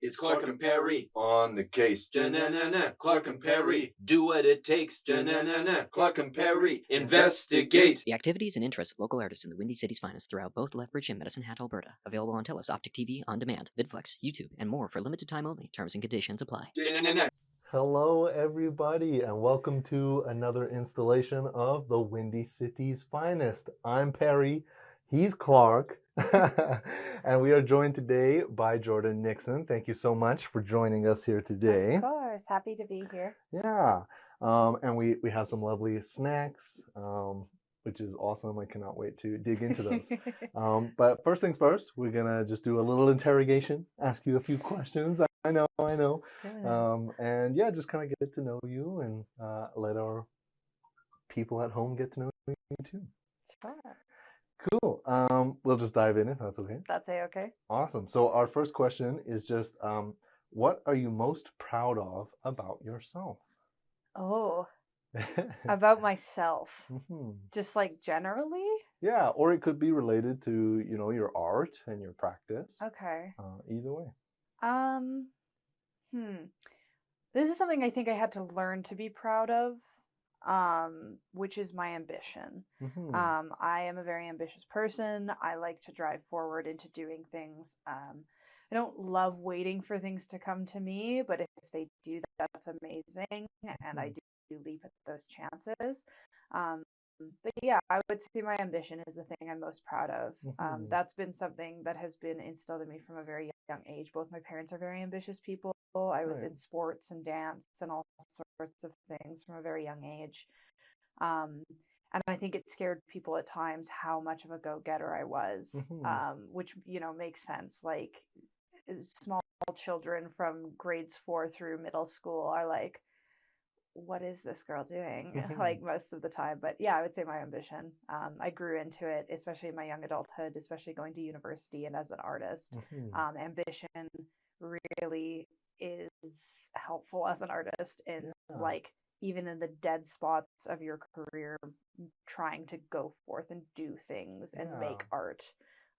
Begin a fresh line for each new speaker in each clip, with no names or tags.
It's Clark and Perry on the case. Da-na-na-na. Clark and Perry
Do what it takes.
Da-na-na-na. Clark and Perry investigate.
The activities and interests of local artists in the Windy City's finest throughout both Lethbridge and Medicine Hat, Alberta. Available on TELUS Optic TV on demand, VidFlex, YouTube, and more for limited time only. Terms and conditions apply.
Da-na-na-na.
Hello, everybody, and welcome to another installation of the Windy City's finest. I'm Perry, he's Clark, and we are joined today by Jordyn Nixon. Thank you so much for joining us here today.
Of course, happy to be here.
Yeah, and we have some lovely snacks, which is awesome. I cannot wait to dig into those. But first things first, we're gonna just do a little interrogation, ask you a few questions. I know. And yeah, just kind of get to know you and let our people at home get to know you too.
Sure.
Cool. We'll just dive in if that's okay.
That's okay.
Awesome. So our first question is just, what are you most proud of about yourself?
Oh, about myself.
Mm-hmm.
Just like generally?
Yeah, or it could be related to, your art and your practice.
Okay.
Either way.
This is something I think I had to learn to be proud of, which is my ambition.
Mm-hmm.
I am a very ambitious person. I like to drive forward into doing things. I don't love waiting for things to come to me, but if they do, that's amazing, and I do leap at those chances. But yeah, I would say my ambition is the thing I'm most proud of.
Mm-hmm.
That's been something that has been instilled in me from a very young age. Both my parents are very ambitious people. I was in sports and dance and all sorts of things from a very young age. And I think it scared people at times how much of a go-getter I was, which, makes sense. Like, small children from grades 4 through middle school are like, what is this girl doing? Like, most of the time. But yeah, I would say my ambition. I grew into it, especially in my young adulthood, especially going to university and as an artist. Ambition really is helpful as an artist in like even in the dead spots of your career, trying to go forth and do things and make art.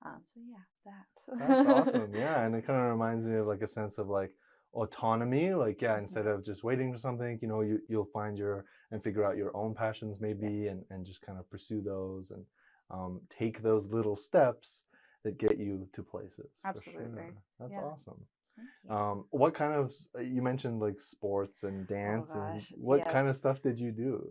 So yeah,
That's awesome. Yeah, and it kind of reminds me of like a sense of like autonomy. Like, instead of just waiting for something, you'll find and figure out your own passions maybe, and just kind of pursue those and take those little steps that get you to places.
Absolutely.
Sure. That's awesome.
What
kind of, you mentioned like sports and dance, and what
yes.
kind of stuff did you do?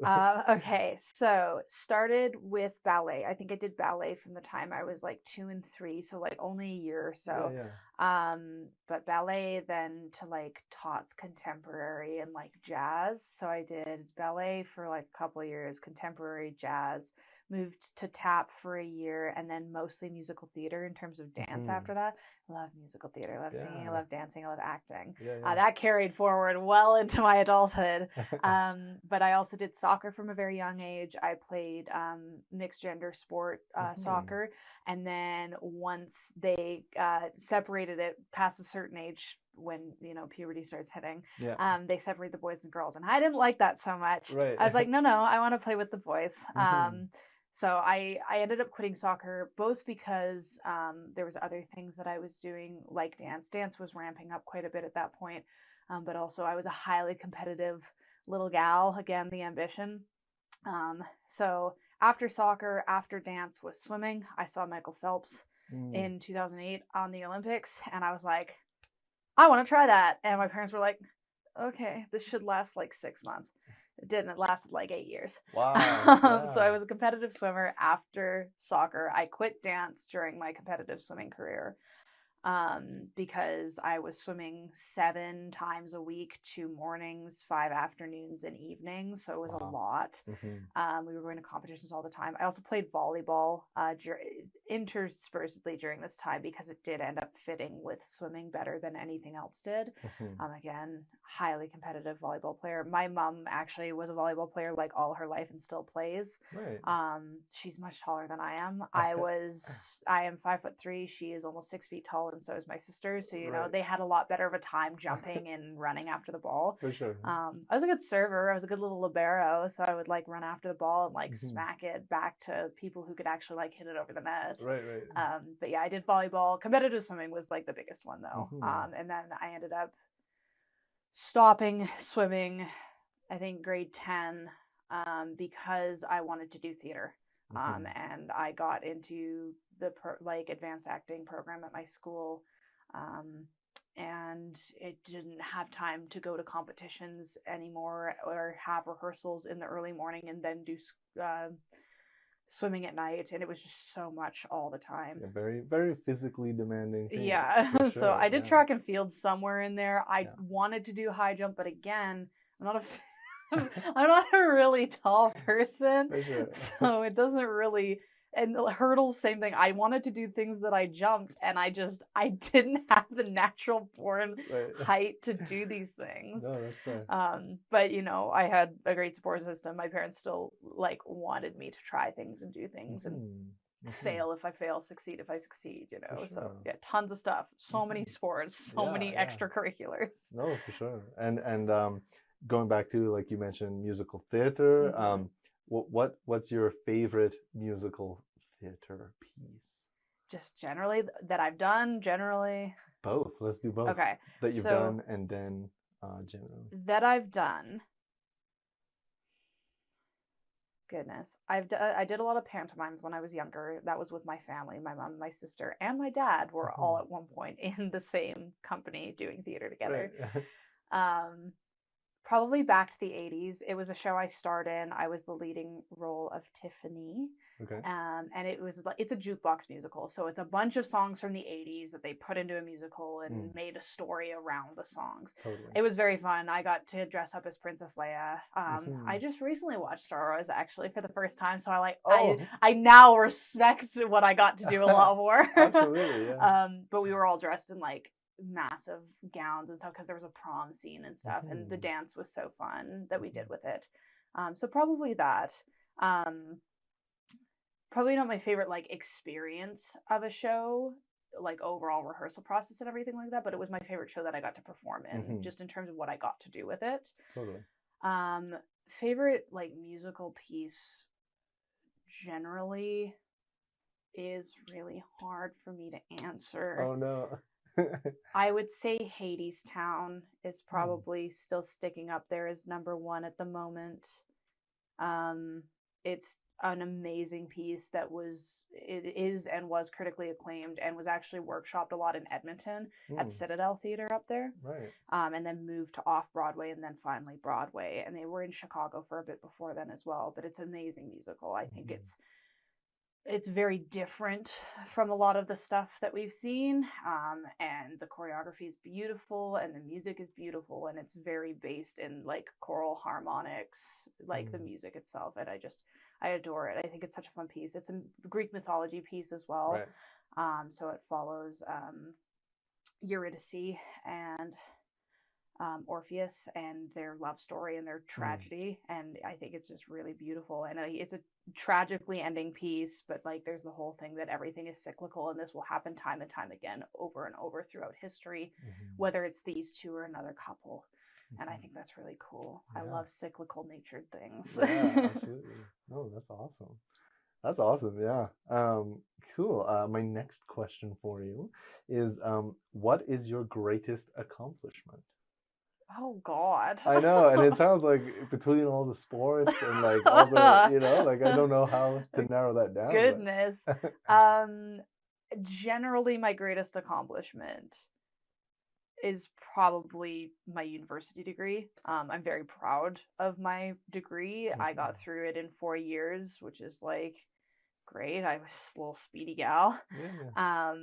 Okay, so started with ballet. I think I did ballet from the time I was like 2 and 3, so like only a year or so. But ballet then to like taught contemporary and like jazz. So I did ballet for like a couple of years, contemporary jazz, moved to tap for a year, and then mostly musical theater in terms of dance after that. I love musical theater, I love singing, I love dancing, I love acting. That carried forward well into my adulthood. But I also did soccer from a very young age. I played mixed gender sport soccer, and then once they separated it past a certain age, when puberty starts hitting, they separate the boys and girls, and I didn't like that so much. I was like, no, I want to play with the boys. So I ended up quitting soccer, both because there was other things that I was doing, like dance. Dance was ramping up quite a bit at that point, but also I was a highly competitive little gal. Again, the ambition. So after soccer, after dance was swimming. I saw Michael Phelps in 2008 on the Olympics, and I was like, I want to try that. And my parents were like, okay, this should last like 6 months. It didn't. It lasted like 8 years.
Wow.
So I was a competitive swimmer after soccer. I quit dance during my competitive swimming career because I was swimming 7 times a week, 2 mornings, 5 afternoons, and evenings. So it was a lot. We were going to competitions all the time. I also played volleyball interspersedly during this time because it did end up fitting with swimming better than anything else did. Again, highly competitive volleyball player. My mom actually was a volleyball player like all her life and still plays. She's much taller than I am. I am 5'3". She is almost 6 feet tall, and so is my sister. So they had a lot better of a time jumping and running after the ball.
For sure.
I was a good server. I was a good little libero, so I would like run after the ball and like smack it back to people who could actually like hit it over the net. that.
Right.
But yeah, I did volleyball. Competitive swimming was like the biggest one though.
Mhm.
And then I ended up stopping swimming, I think grade 10, because I wanted to do theater.
Mhm.
And I got into the advanced acting program at my school. And it didn't have time to go to competitions anymore or have rehearsals in the early morning and then do swimming at night. And it was just so much all the time.
Yeah, very, very physically demanding things.
Yeah.
For
So
sure.
I did
Yeah.
track and field somewhere in there. I
Yeah.
wanted to do high jump, but again, I'm not a I'm not a really tall person,
For sure.
so it doesn't really. And the hurdles, same thing. I wanted to do things that I jumped, and I didn't have the natural born
Right.
height to do these things.
No, that's fair.
But you know, I had a great support system. My parents still like wanted me to try things and do things and fail if I fail, succeed if I succeed, you know.
For
So
sure.
yeah, tons of stuff. So many sports, so many
Yeah.
extracurriculars.
No, for sure. And going back to, like you mentioned, musical theater. What's your favorite musical theater piece?
Just generally that I've done, generally.
Both. Let's do both.
Okay.
That you've
so
done and then generally.
that I've done. Goodness, I did a lot of pantomimes when I was younger. That was with my family. My mom, my sister, and my dad were all at one point in the same company doing theater together.
Right.
Probably back to the 80s. It was a show I starred in. I was the leading role of Tiffany.
Okay.
And it's a jukebox musical. So it's a bunch of songs from the 80s that they put into a musical and made a story around the songs.
Totally.
It was very fun. I got to dress up as Princess Leia. I just recently watched Star Wars actually for the first time. So I now respect what I got to do a lot more.
Absolutely, yeah.
But we were all dressed in like massive gowns and stuff because there was a prom scene and stuff, and the dance was so fun that we did with it. So probably that. Probably not my favorite like experience of a show, like overall rehearsal process and everything like that, but it was my favorite show that I got to perform in, just in terms of what I got to do with it.
Totally.
Favorite like musical piece generally is really hard for me to answer.
Oh no.
I would say Hadestown is probably still sticking up there as number one at the moment. It's an amazing piece that was critically acclaimed and was actually workshopped a lot in Edmonton at Citadel Theater up there.
Right.
And then moved to off-Broadway and then finally Broadway. And they were in Chicago for a bit before then as well. But it's an amazing musical. I think it's very different from a lot of the stuff that we've seen. And the choreography is beautiful and the music is beautiful. And it's very based in like choral harmonics, like the music itself. And I adore it. I think it's such a fun piece. It's a Greek mythology piece as well.
Right.
So it follows Eurydice and Orpheus and their love story and their tragedy. And I think it's just really beautiful. And it's a tragically ending piece, but like there's the whole thing that everything is cyclical and this will happen time and time again over and over throughout history, whether it's these two or another couple. And I think that's really cool. I love cyclical natured things.
Yeah, absolutely. Oh, that's awesome. That's awesome. Yeah. Cool. My next question for you is, what is your greatest accomplishment?
Oh God.
I know, and it sounds like between all the sports and like all the, like I don't know how to narrow that down.
Goodness. Generally, my greatest accomplishment is probably my university degree. I'm very proud of my degree. I got through it in 4 years, which is like great. I was a little speedy gal.
Yeah.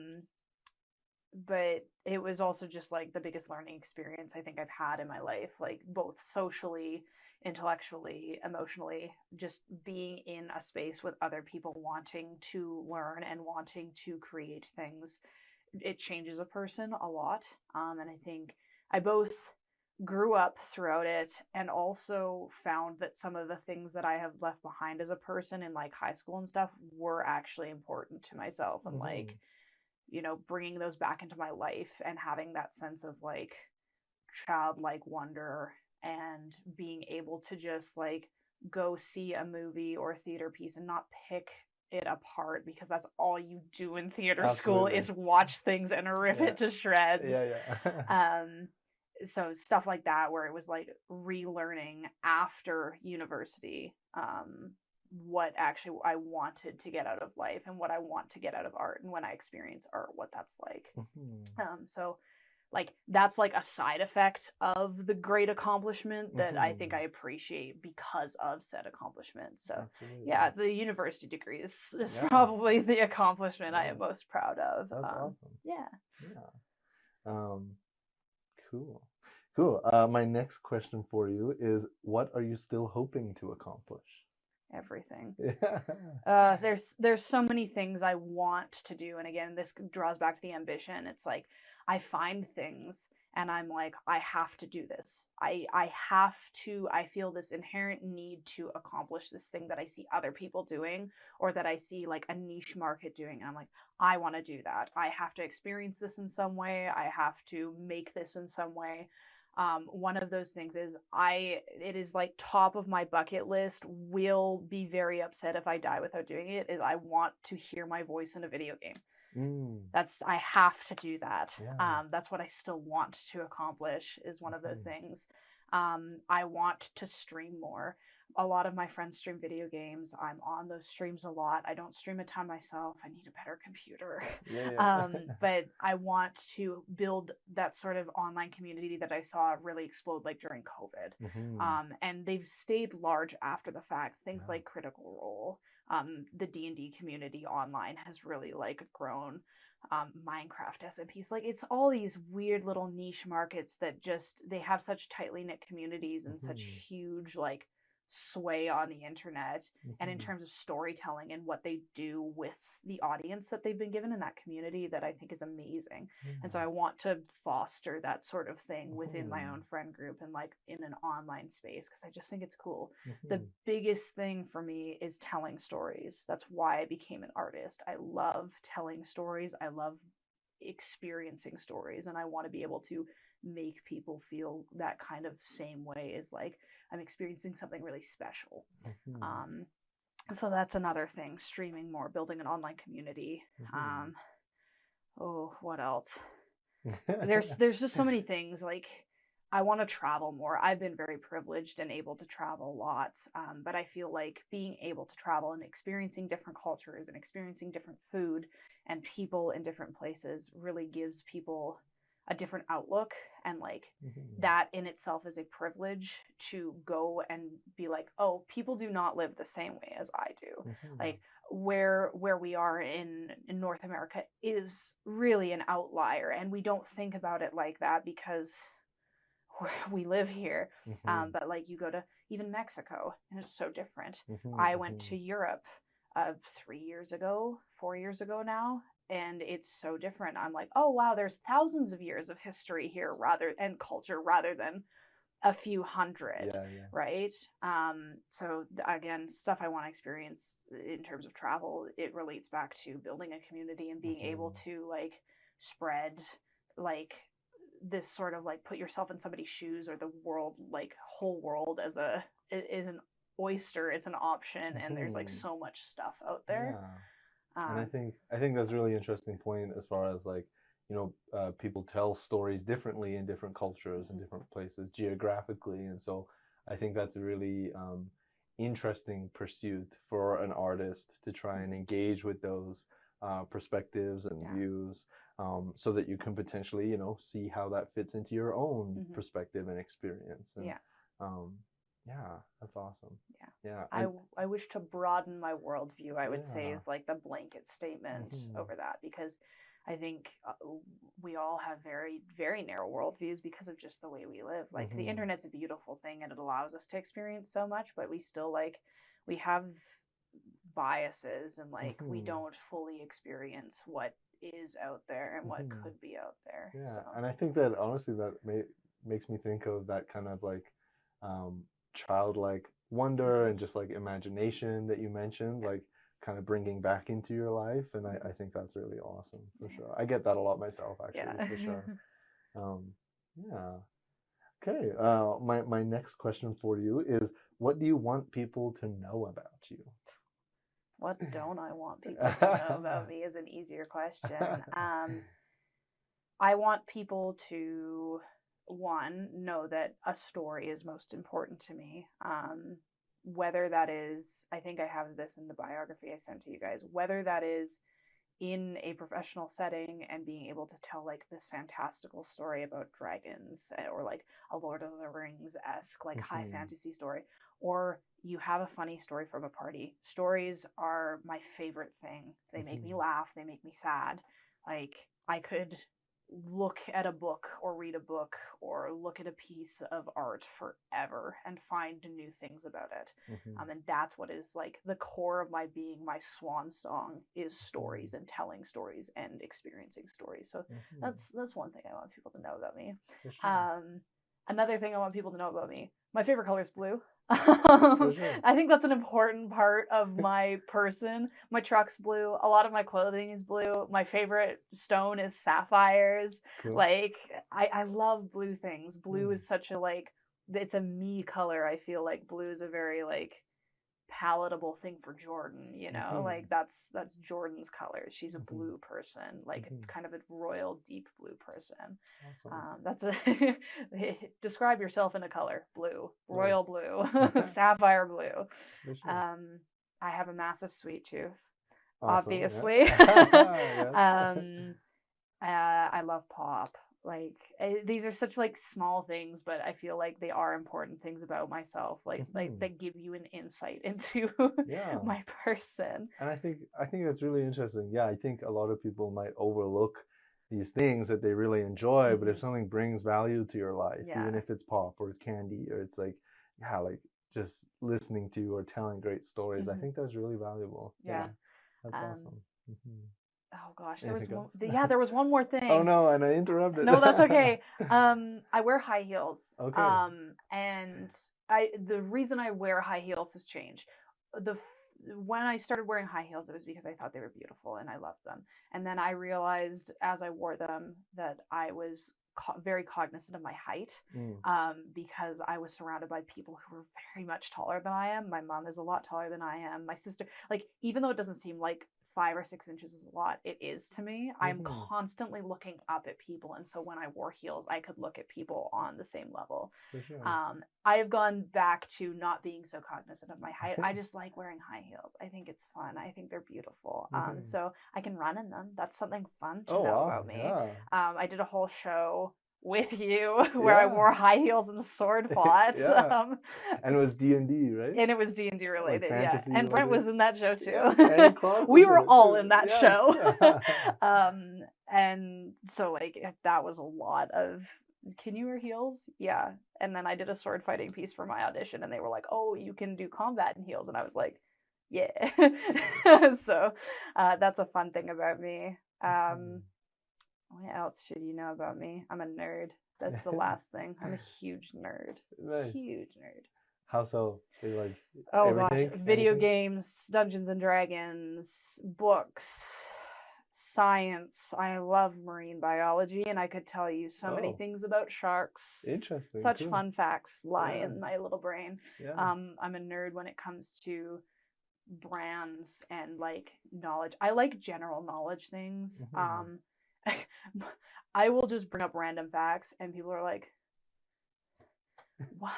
But it was also just like the biggest learning experience I think I've had in my life, like both socially, intellectually, emotionally, just being in a space with other people wanting to learn and wanting to create things. It changes a person a lot. And I think I both grew up throughout it and also found that some of the things that I have left behind as a person in like high school and stuff were actually important to myself. And like, bringing those back into my life and having that sense of like childlike wonder and being able to just like go see a movie or a theater piece and not pick it apart because that's all you do in theater school
Absolutely.
is watch things and rip it to shreds.
Yeah.
So stuff like that, where it was like relearning after university, what actually I wanted to get out of life and what I want to get out of art, and when I experience art, what that's like. So like that's like a side effect of the great accomplishment that I think I appreciate because of said accomplishment. So
Absolutely.
yeah, the university degree is probably the accomplishment I am most proud of.
That's awesome.
Yeah.
Cool. My next question for you is, what are you still hoping to accomplish?
Everything. There's so many things I want to do, and again, this draws back to the ambition. It's like I find things and I'm like, I have to do this. I feel this inherent need to accomplish this thing that I see other people doing, or that I see like a niche market doing, and I'm like, I want to do that. I have to experience this in some way. I have to make this in some way. One of those things is it is like top of my bucket list, will be very upset if I die without doing it, is I want to hear my voice in a video game. I have to do that. That's what I still want to accomplish, is one of those things. I want to stream more. A lot of my friends stream video games. I'm on those streams a lot. I don't stream a ton myself. I need a better computer. But I want to build that sort of online community that I saw really explode like during COVID. And they've stayed large after the fact. Things like Critical Role, the D&D community online has really like grown. Minecraft SMPs, like it's all these weird little niche markets that just, they have such tightly knit communities and such huge like sway on the internet, and in terms of storytelling and what they do with the audience that they've been given in that community, that I think is amazing. And so I want to foster that sort of thing within my own friend group and like in an online space, because I just think it's cool. The biggest thing for me is telling stories. That's why I became an artist. I love telling stories. I love experiencing stories, and I want to be able to make people feel that kind of same way, is like I'm experiencing something really special. So that's another thing, streaming more, building an online community. What else? There's just so many things. Like I want to travel more. I've been very privileged and able to travel lots, but I feel like being able to travel and experiencing different cultures and experiencing different food and people in different places really gives people a different outlook, and like that in itself is a privilege, to go and be like, oh, people do not live the same way as I do. Like where we are in North America is really an outlier, and we don't think about it like that because we live here. But like you go to even Mexico and it's so different. I went to Europe 4 years ago now, and it's so different. I'm like, oh wow, there's thousands of years of history here and culture rather than a few hundred. Right? So again, stuff I want to experience in terms of travel, it relates back to building a community and being able to like spread like this sort of like put yourself in somebody's shoes, or the world, like whole world is an oyster, it's an option, and there's like so much stuff out there.
And I think that's a really interesting point, as far as like, you know, people tell stories differently in different cultures and different places geographically, and so I think that's a really interesting pursuit for an artist, to try and engage with those perspectives and views, so that you can potentially, you know, see how that fits into your own perspective and experience. And, that's awesome.
I wish to broaden my worldview, I would say, is like the blanket statement over that, because I think we all have very, very narrow worldviews because of just the way we live. Like the internet's a beautiful thing and it allows us to experience so much, but we still we have biases, and like we don't fully experience what is out there and what could be out there.
And I think that honestly that makes me think of that kind of like childlike wonder and just like imagination that you mentioned, like kind of bringing back into your life. And I think that's really awesome, for sure. I get that a lot myself, actually, for sure. Okay. My next question for you is, what do you want people to know about you?
What don't I want people to know about me is an easier question. I want people to, one, know that a story is most important to me. Whether that is, I think I have this in the biography I sent to you guys, whether that is in a professional setting and being able to tell like this fantastical story about dragons or like a Lord of the Rings-esque like high fantasy story, or you have a funny story from a party. Stories are my favorite thing. They make me laugh, they make me sad. Like I could look at a book or read a book or look at a piece of art forever and find new things about it. And that's what is like the core of my being. My swan song is stories and telling stories and experiencing stories. So that's one thing I want people to know about me. Another thing I want people to know about me, my favorite color is blue. I think that's an important part of my person. My truck's blue. A lot of my clothing is blue. My favorite stone is sapphires. Cool. Like I love blue things. Blue is such a like, it's a me color. I feel like blue is a very like palatable thing for Jordyn, you know, like that's Jordyn's color. She's a blue person, like kind of a royal deep blue person. Awesome. That's a describe yourself in a color. Blue, royal blue, sapphire blue. Sure. I have a massive sweet tooth, obviously. Yeah. I love pop. Like these are such like small things, but I feel like they are important things about myself. Like that give you an insight into my person.
And I think that's really interesting. Yeah, I think a lot of people might overlook these things that they really enjoy, but if something brings value to your life, even if it's pop or it's candy or it's like like just listening to or telling great stories, I think that's really valuable. Yeah, that's awesome.
Oh gosh, there was one more thing.
Oh no, and I interrupted.
No, that's okay. I wear high heels. Okay. And the reason I wear high heels has changed. When I started wearing high heels, it was because I thought they were beautiful and I loved them. And then I realized as I wore them that I was very cognizant of my height, because I was surrounded by people who were very much taller than I am. My mom is a lot taller than I am. My sister, like, even though it doesn't seem like 5 or 6 inches is a lot, it is to me. I'm constantly looking up at people, and so when I wore heels, I could look at people on the same level. For sure. I have gone back to not being so cognizant of my height. I just like wearing high heels. I think it's fun. I think they're beautiful. So I can run in them. That's something fun to know about me. Yeah. I did a whole show with you where I wore high heels and sword fought.
And it was D&D, right?
And it was D&D related, like and
related.
Brent was in that show too.
And
we were all in that show. And so like that was a lot of, can you wear heels? Yeah. And then I did a sword fighting piece for my audition and they were like, oh, you can do combat in heels. And I was like, yeah. So that's a fun thing about me. What else should you know about me? I'm a nerd. That's the last thing. I'm a huge nerd. Nice. Huge nerd.
How so? So you like
everything? Gosh, video games, Dungeons and Dragons, books, science. I love marine biology, and I could tell you so many things about sharks.
Interesting.
Such fun facts lie in my little brain. Yeah. I'm a nerd when it comes to brands and like knowledge. I like general knowledge things. I will just bring up random facts and people are like, why?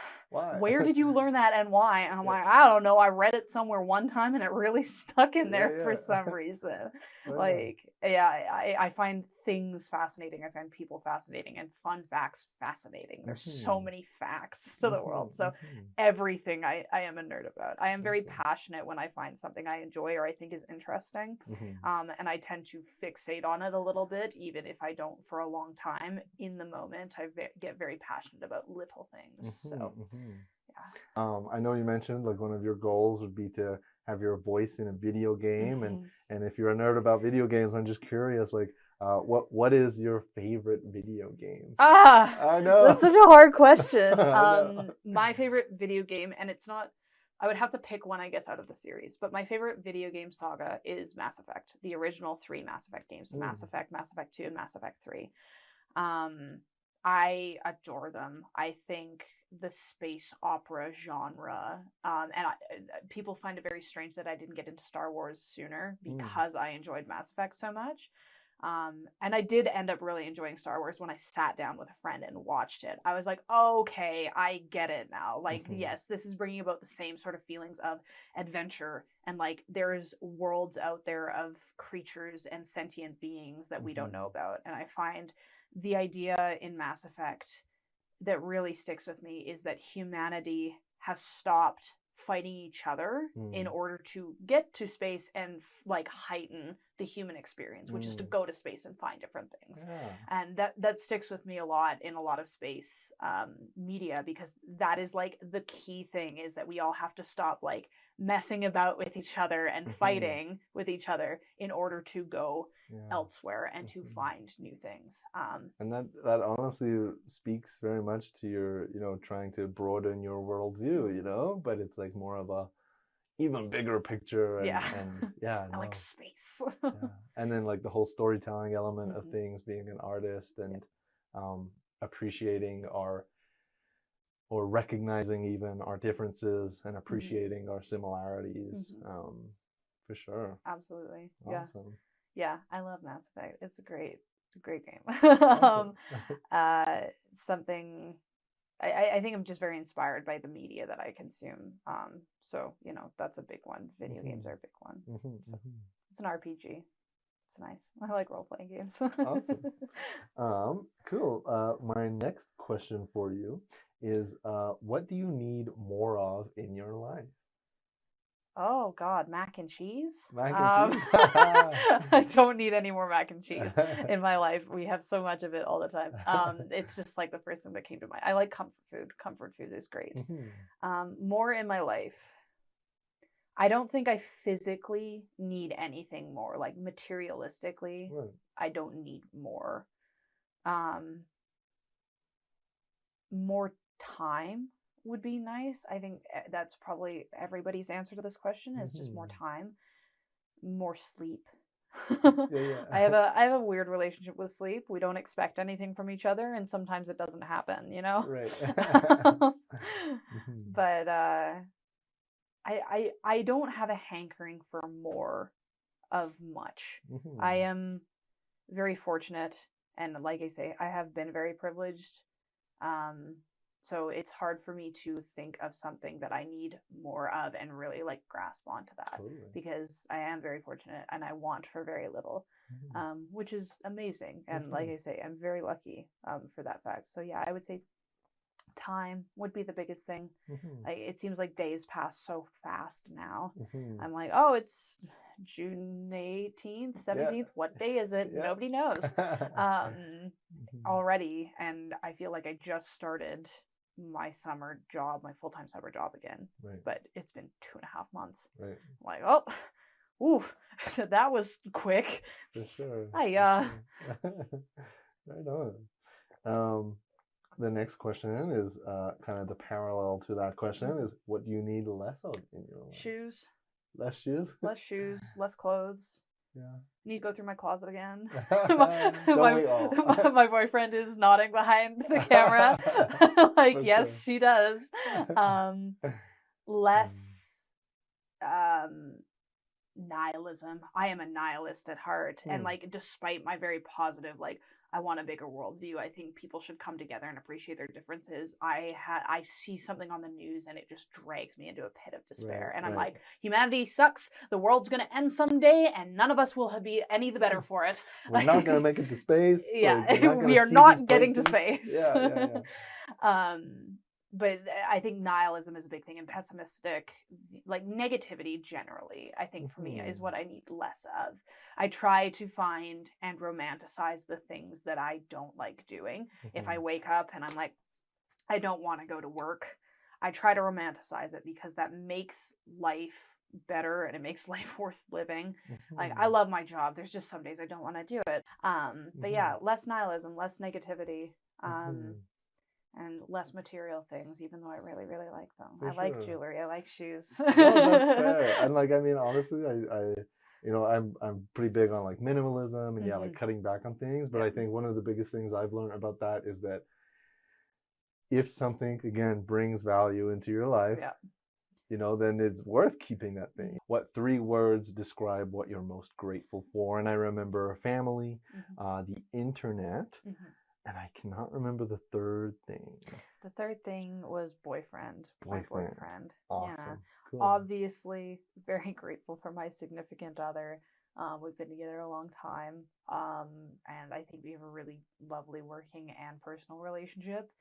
Where did you learn that and why? And I'm like, I don't know. I read it somewhere one time and it really stuck in there for some reason. I find things fascinating. I find people fascinating and fun facts fascinating. There's so many facts to the world. So everything I am a nerd about. I am very passionate when I find something I enjoy or I think is interesting. And I tend to fixate on it a little bit, even if I don't for a long time. In the moment, I get very passionate about little things. So,
I know you mentioned like one of your goals would be to have your voice in a video game, and if you're a nerd about video games, I'm just curious, like, what is your favorite video game? I know
that's such a hard question. My favorite video game, and it's not. I would have to pick one, I guess, out of the series. But my favorite video game saga is Mass Effect, the original 3 Mass Effect games, Mass Effect 2, and Mass Effect 3. I adore them. I think the space opera genre, people find it very strange that I didn't get into Star Wars sooner because I enjoyed Mass Effect so much. And I did end up really enjoying Star Wars when I sat down with a friend and watched it. I was like, okay, I get it now. Like, yes, this is bringing about the same sort of feelings of adventure. And like, there's worlds out there of creatures and sentient beings that we don't know about. And I find the idea in Mass Effect that really sticks with me is that humanity has stopped fighting each other in order to get to space and like heighten the human experience, which is to go to space and find different things. And that sticks with me a lot in a lot of space media, because that is like the key thing, is that we all have to stop like messing about with each other and fighting with each other in order to go elsewhere and to find new things.
And that honestly speaks very much to your, trying to broaden your worldview, but it's like more of a even bigger picture. And
I like space.
And then like the whole storytelling element of things, being an artist and appreciating or recognizing even our differences and appreciating our similarities. For sure.
Absolutely.
Awesome.
Yeah, I love Mass Effect. It's a great game.
Awesome.
Something I think I'm just very inspired by the media that I consume. So that's a big one. Video games are a big one. So it's an RPG. It's nice. I like role-playing games.
Awesome. Cool. My next question for you is, what do you need more of in your life?
Oh God, mac and cheese.
Mac and cheese.
I don't need any more mac and cheese in my life. We have so much of it all the time. It's just like the first thing that came to mind. I like comfort food. Comfort food is great. More in my life. I don't think I physically need anything more. Like materialistically, I don't need more. More time would be nice. I think that's probably everybody's answer to this question, is just more time, more sleep. I have a weird relationship with sleep. We don't expect anything from each other, and sometimes it doesn't happen,
Right.
But I don't have a hankering for more of much. I am very fortunate, and like I say, I have been very privileged. So it's hard for me to think of something that I need more of and really like grasp onto that, because I am very fortunate and I want for very little, which is amazing. And like I say, I'm very lucky for that fact. So yeah, I would say time would be the biggest thing. Like, it seems like days pass so fast now. I'm like, oh, it's June 18th, 17th. What day is it? Nobody knows already. And I feel like I just started my summer job, my full-time summer job again. But it's been 2.5 months. I'm like, oh, ooh, that was quick.
For sure.
Right
on. The next question is kind of the parallel to that question is, what do you need less of in your life?
Shoes.
Less shoes?
Less shoes, less clothes.
Yeah.
Need to go through my closet again.
Don't we all?
My boyfriend is nodding behind the camera. Like, yes, she does. Less nihilism. I am a nihilist at heart. And like, despite my very positive, like, I want a bigger worldview, I think people should come together and appreciate their differences. I see something on the news and it just drags me into a pit of despair. And I'm like, humanity sucks. The world's going to end someday and none of us will be any the better for it.
We're not going to make it to space.
We are not getting to space. But I think nihilism is a big thing, and pessimistic, like negativity generally, I think for me is what I need less of. I try to find and romanticize the things that I don't like doing. If I wake up and I'm like, I don't want to go to work, I try to romanticize it, because that makes life better and it makes life worth living. Like, I love my job. There's just some days I don't want to do it. But yeah, less nihilism, less negativity. And less material things, even though I really, really like them. I like jewelry. I like shoes.
No, that's fair. And like, I mean, honestly, I'm pretty big on like minimalism and like
Mhm.
cutting back on things. But
Yeah.
I think one of the biggest things I've learned about that is that if something again brings value into your life,
Yeah.
then it's worth keeping that thing. What 3 words describe what you're most grateful for? And I remember family, the internet, and I cannot remember the third thing.
The third thing was boyfriend. My boyfriend.
Awesome.
Yeah.
Cool.
Obviously, very grateful for my significant other. We've been together a long time. And I think we have a really lovely working and personal relationship.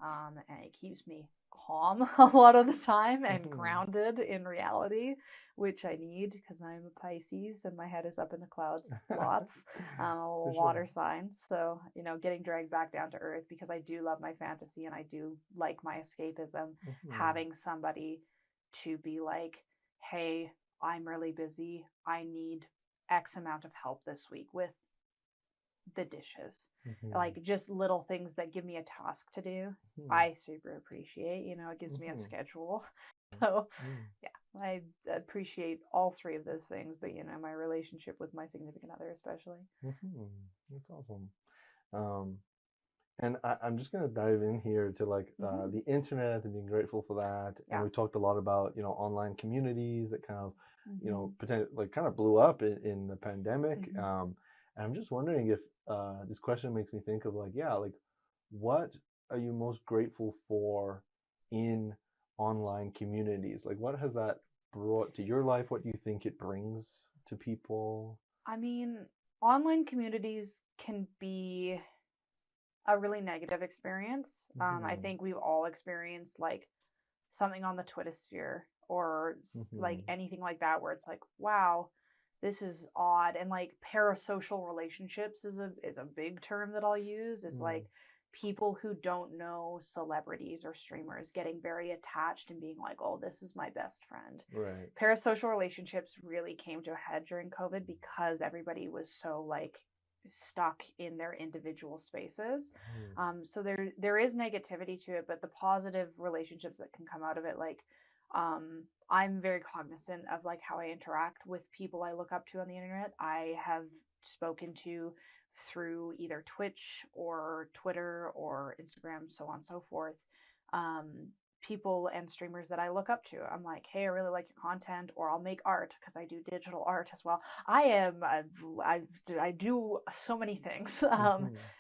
And it keeps me calm a lot of the time and grounded in reality, which I need because I'm a Pisces and my head is up in the clouds lots. I'm a water sign, so getting dragged back down to earth because I do love my fantasy and I do like my escapism. Having somebody to be like, hey, I'm really busy, I need X amount of help this week with the dishes, like just little things that give me a task to do. I super appreciate, it gives me a schedule. So yeah, I appreciate all 3 of those things, but my relationship with my significant other especially.
That's awesome. And I'm just gonna dive in here to like the internet and being grateful for that. And we talked a lot about online communities that kind of kind of blew up in the pandemic. And I'm just wondering if this question makes me think of like what are you most grateful for in online communities? Like what has that brought to your life? What do you think it brings to people?
I mean, online communities can be a really negative experience. I think we've all experienced like something on the Twitter sphere or like anything like that where it's like, wow, this is odd. And like parasocial relationships is a big term that I'll use. Is like people who don't know celebrities or streamers getting very attached and being like, oh, this is my best friend.
Right.
Parasocial relationships really came to a head during COVID because everybody was so like stuck in their individual spaces. So there is negativity to it, but the positive relationships that can come out of it, like I'm very cognizant of like how I interact with people I look up to on the internet. I have spoken to through either Twitch or Twitter or Instagram, so on and so forth, people and streamers that I look up to. I'm like, hey, I really like your content, or I'll make art because I do digital art as well. I do so many things,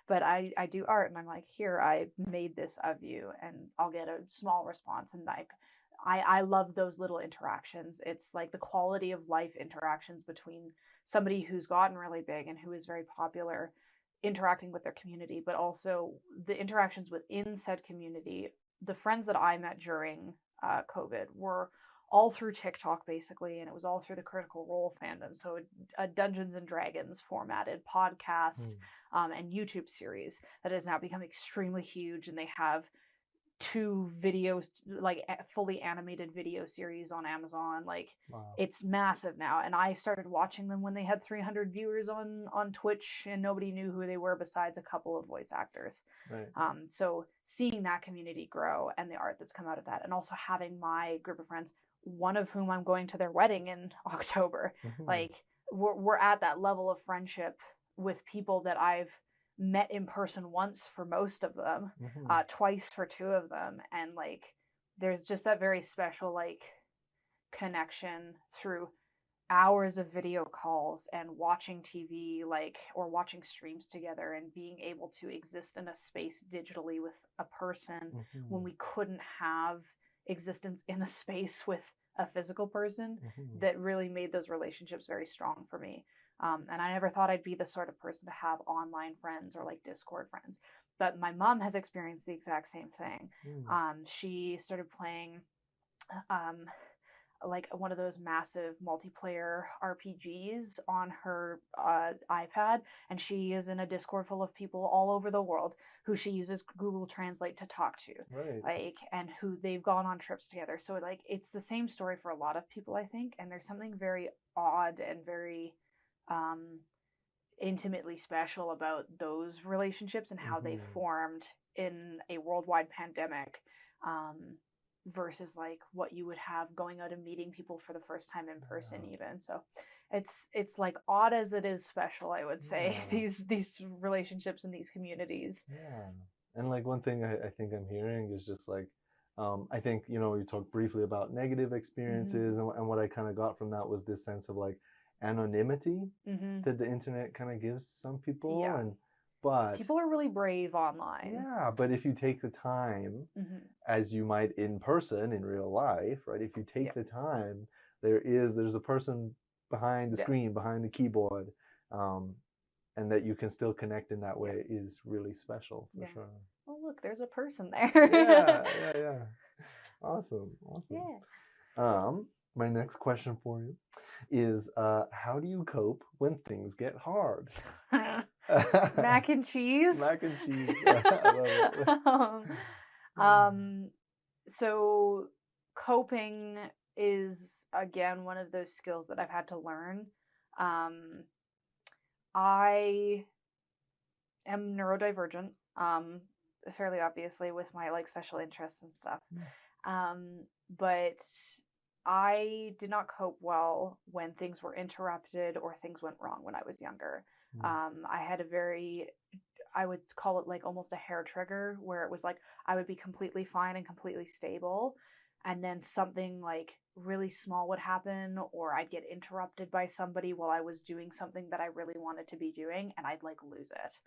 but I do art, and I'm like, here, I made this of you, and I'll get a small response, and like I love those little interactions. It's like the quality of life interactions between somebody who's gotten really big and who is very popular interacting with their community, but also the interactions within said community. The friends that I met during COVID were all through TikTok basically, and it was all through the Critical Role fandom. So a Dungeons and Dragons formatted podcast and YouTube series that has now become extremely huge, and they have 2 videos, like fully animated video series on Amazon. Like it's massive now, and I started watching them when they had 300 viewers on Twitch, and nobody knew who they were besides a couple of voice actors.
Right.
So seeing that community grow and the art that's come out of that, and also having my group of friends, one of whom I'm going to their wedding in October, like we're at that level of friendship with people that I've met in person once for most of them, twice for 2 of them, and like there's just that very special like connection through hours of video calls and watching TV, like, or watching streams together, and being able to exist in a space digitally with a person when we couldn't have existence in a space with a physical person. That really made those relationships very strong for me. And I never thought I'd be the sort of person to have online friends or like Discord friends. But my mom has experienced the exact same thing. She started playing like one of those massive multiplayer RPGs on her iPad, and she is in a Discord full of people all over the world who she uses Google Translate to talk to, like, and who they've gone on trips together. So like it's the same story for a lot of people, I think, and there's something very odd and very intimately special about those relationships and how they formed in a worldwide pandemic, versus like what you would have going out and meeting people for the first time in person even. So it's like odd as it is special, I would say.
Yeah.
These relationships in these communities.
Yeah. And like one thing I think I'm hearing is just like, I think, you know, you talked briefly about negative experiences, and what I kind of got from that was this sense of like anonymity that the internet kind of gives some people.
Yeah.
But
people are really brave online.
yeah, but if you take the time, as you might in person in real life, right? If you take the time, there's a person behind the screen, behind the keyboard, and that you can still connect in that way is really special for sure.
Oh, look, there's a person there.
Yeah. Awesome.
Yeah.
My next question for you is, how do you cope when things get hard?
Mac and cheese.
Mac and cheese. I love it.
So coping is again one of those skills that I've had to learn. I am neurodivergent, fairly obviously with my like special interests and stuff. But I did not cope well when things were interrupted or things went wrong when I was younger. I had a very, I would call it like almost a hair trigger, where it was like I would be completely fine and completely stable, and then something like really small would happen, or I'd get interrupted by somebody while I was doing something that I really wanted to be doing, and I'd like lose it.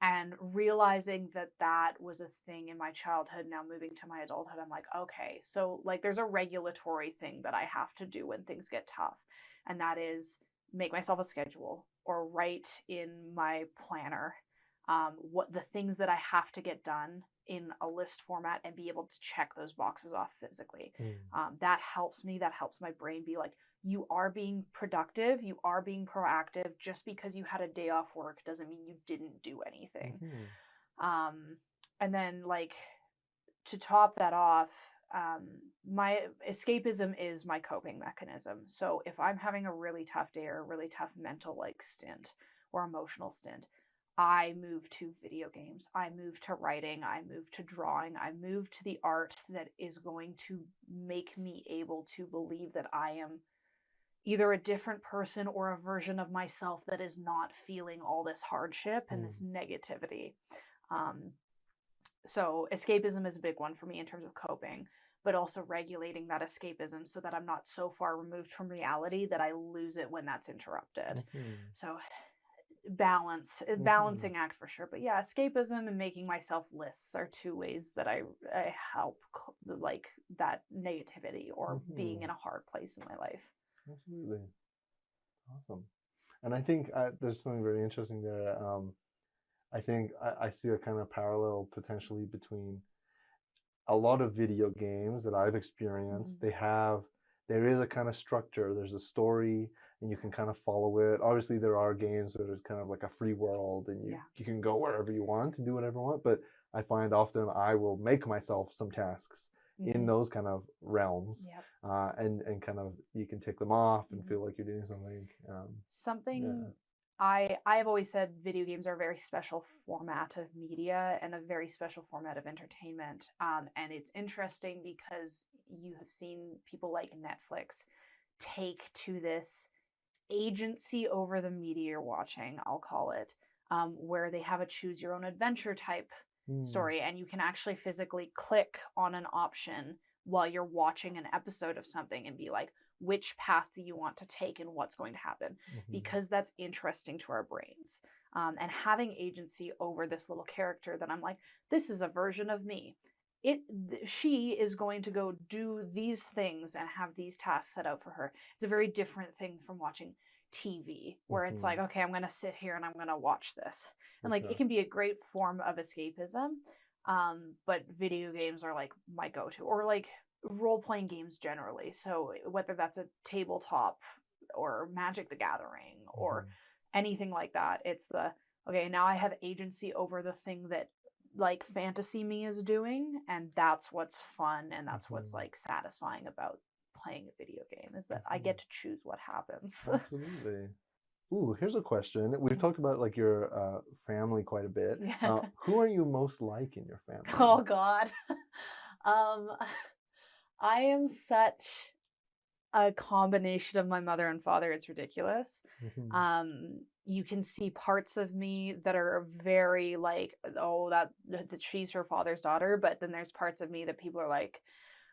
And realizing that that was a thing in my childhood, now moving to my adulthood, I'm like, okay, so like there's a regulatory thing that I have to do when things get tough, and that is make myself a schedule or write in my planner what the things that I have to get done in a list format and be able to check those boxes off physically. That helps me. That helps my brain be like, you are being productive. You are being proactive. Just because you had a day off work doesn't mean you didn't do anything. And then like to top that off, my escapism is my coping mechanism. So if I'm having a really tough day or a really tough mental like stint or emotional stint, I move to video games, I move to writing, I move to drawing, I move to the art that is going to make me able to believe that I am either a different person or a version of myself that is not feeling all this hardship and this negativity. So escapism is a big one for me in terms of coping, but also regulating that escapism so that I'm not so far removed from reality that I lose it when that's interrupted. So balancing act for sure. But yeah, escapism and making myself lists are two ways that I help like that negativity or being in a hard place in my life.
Absolutely. Awesome. And I think there's something very interesting there. I think I see a kind of parallel potentially between a lot of video games that I've experienced. There is a kind of structure, there's a story, and you can kind of follow it. Obviously, there are games where there's kind of like a free world, and you can go wherever you want and do whatever you want. But I find often I will make myself some tasks in those kind of realms, and kind of you can tick them off and feel like you're doing something.
I've always said video games are a very special format of media and a very special format of entertainment. And it's interesting because you have seen people like Netflix take to this agency over the media you're watching, I'll call it, where they have a choose your own adventure type story, and you can actually physically click on an option while you're watching an episode of something and be like, which path do you want to take and what's going to happen? Because that's interesting to our brains. And having agency over this little character that I'm like, this is a version of me. She is going to go do these things and have these tasks set out for her. It's a very different thing from watching TV, where it's like, okay, I'm going to sit here and I'm going to watch this. And like, it can be a great form of escapism. But video games are like my go-to, or like role-playing games generally. So whether that's a tabletop or Magic the Gathering or anything like that, it's okay, now I have agency over the thing that like fantasy me is doing, and that's what's fun and that's what's like satisfying about playing a video game, is that I get to choose what happens.
Absolutely. Ooh, here's a question. We've talked about like your family quite a bit. Who are you most like in your family?
Oh God. I am such a combination of my mother and father. It's ridiculous.
Mhm.
You can see parts of me that are very like, oh, that she's her father's daughter, but then there's parts of me that people are like,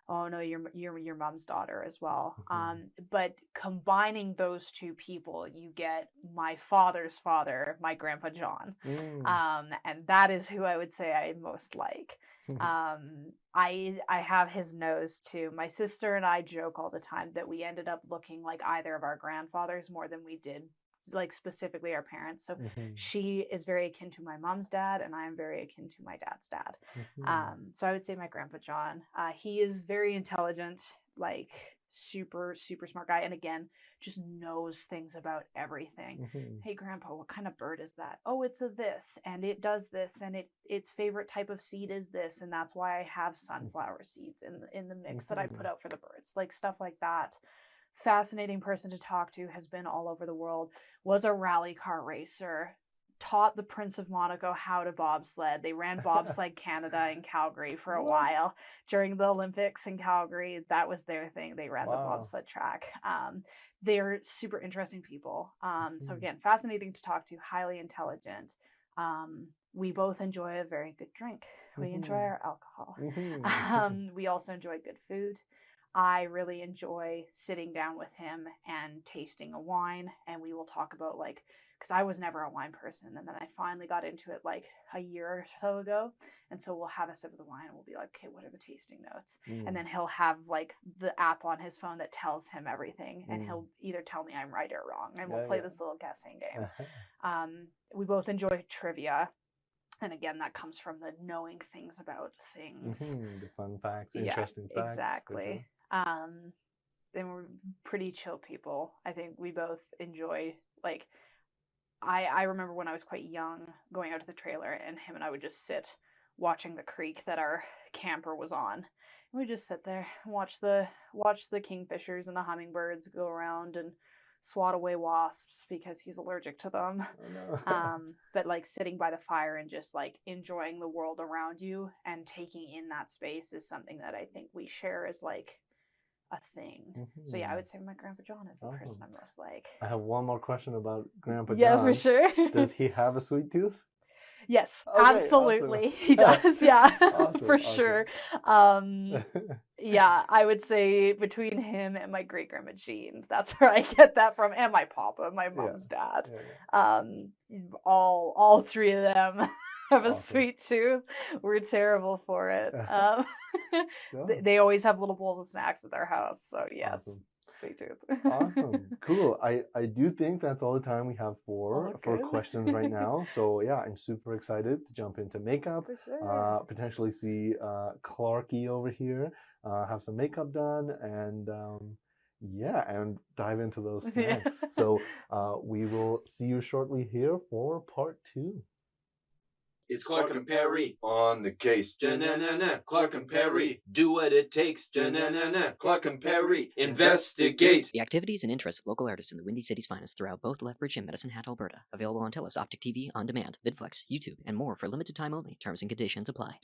oh no, you're your mom's daughter as well.
Mhm.
But combining those two people, you get my father's father, my grandpa John.
Mm.
And that is who I would say I most like. I have his nose too. My sister and I joke all the time that we ended up looking like either of our grandfathers more than we did like specifically our parents. So
Mhm.
she is very akin to my mom's dad, and I am very akin to my dad's dad.
Mhm.
So I would say my grandpa John. He is very intelligent, like super smart guy, and again, just knows things about everything.
Mhm.
Hey grandpa, what kind of bird is that? Oh, it's a this, and it does this, and its favorite type of seed is this, and that's why I have sunflower seeds in the mix that I put
Mhm.
out for the birds. Like stuff like that. Fascinating person to talk to, has been all over the world, was a rally car racer, taught the Prince of Monaco how to bobsled. They ran Bobsled Canada in Calgary for a
What?
while during the Olympics in Calgary. That was their thing. They ran the
Wow.
bobsled track. They're super interesting people. So
Mhm.
again, fascinating to talk to, highly intelligent. We both enjoy a very good drink. We enjoy
Mhm.
our alcohol.
Mhm.
We also enjoy good food. I really enjoy sitting down with him and tasting a wine, and we will talk about like, because I was never a wine person, and then I finally got into it like a year or so ago, and so we'll have a sip of the wine and we'll be like, okay, what are the tasting notes? And
Mm.
then he'll have like the app on his phone that tells him everything, and
Mm.
he'll either tell me I'm right or wrong, and we'll
Yeah,
play
yeah.
this little guessing game.
Uh-huh.
We both enjoy trivia, and again, that comes from the knowing things about things.
Mhm. The fun facts,
Yeah,
interesting facts, for
exactly.
sure.
And we're pretty chill people. I think we both enjoy like I remember when I was quite young going out to the trailer, and him and I would just sit watching the creek that our camper was on. And we'd just sit there and watch the kingfishers and the hummingbirds go around and swat away wasps because he's allergic to them.
Oh no.
But like sitting by the fire and just like enjoying the world around you and taking in that space is something that I think we share as like a thing. So yeah, I
Mhm.
would say my grandpa John is the person
Awesome.
I'm most like.
I have one more question about Grandpa
Yeah, for
John.
sure.
Does he have a sweet tooth?
Yes,
Okay, awesome.
absolutely. He does, yeah.
Awesome,
For sure. Yeah, I would say between him and my great grandma Jean, that's where I get that from, and my papa, my
Yeah,
mom's dad.
yeah.
All three of them have a
Awesome.
sweet tooth. We're terrible for it.
Cool.
They always have little bowls of snacks at their house, so yes.
Awesome.
Sweet tooth.
Awesome. Cool. I do think that's all the time we have for
good.
questions right now. So yeah, I'm super excited to jump into makeup.
For sure.
Potentially see Clarky over here, have some makeup done, and yeah, and dive into those
Yeah.
snacks. So we will see you shortly here for part 2.
It's Clark and Perry on the case. Clark and Perry do what it takes. Clark and Perry investigate.
The activities and interests of local artists in the Windy City's finest throughout both Lethbridge and Medicine Hat, Alberta. Available on TELUS Optic TV, On Demand, VidFlex, YouTube, and more for limited time only. Terms and conditions apply.